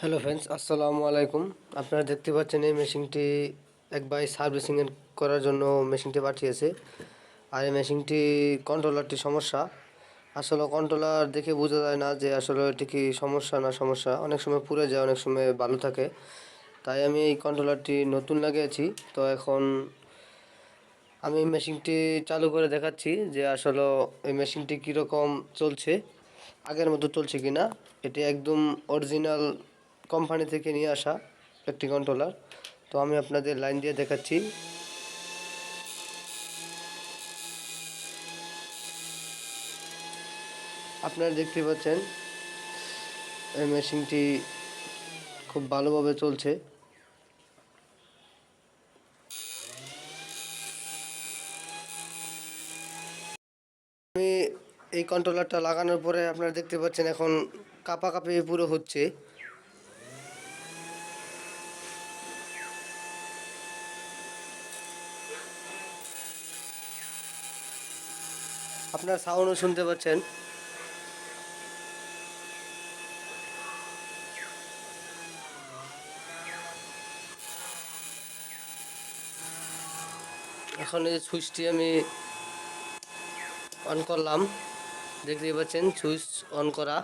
Hello friends, আসসালামু আলাইকুম। আপনারা দেখতে পাচ্ছেন এই মেশিনটি এক ভাই সার্ভিসিং করার জন্য মেশিনটি পাঠিয়েছে। আর এই মেশিনটি কন্ট্রোলারটি সমস্যা। আসলে কন্ট্রোলার দেখে বোঝা যায় না যে আসলে এটি কি সমস্যা না সমস্যা। অনেক সময় পুড়ে যায়, অনেক সময় ভালো থাকে। তাই আমি এই কন্ট্রোলারটি নতুন লাগিয়েছি। তো এখন আমি মেশিনটি চালু করে দেখাচ্ছি যে আসলে এই মেশিনটি কীরকম চলছে, আগের মতো চলছে কি না। এটি একদম অরিজিনাল কোম্পানি থেকে নিয়ে আসা একটি কন্ট্রোলার। তো আমি আপনাদের লাইন দিয়ে দেখাচ্ছি। আপনারা দেখতে পাচ্ছেন এই মেশিনটি খুব ভালোভাবে চলছে। আমি এই কন্ট্রোলারটা লাগানোর পরে আপনারা দেখতে পাচ্ছেন এখন কাঁপাকাঁপি পুরো হচ্ছে। আপনার সাউন্ডও শুনতে পাচ্ছেন। এখন এই সুইচটি আমি অন করলাম, দেখতেই পাচ্ছেন সুইচ অন করা।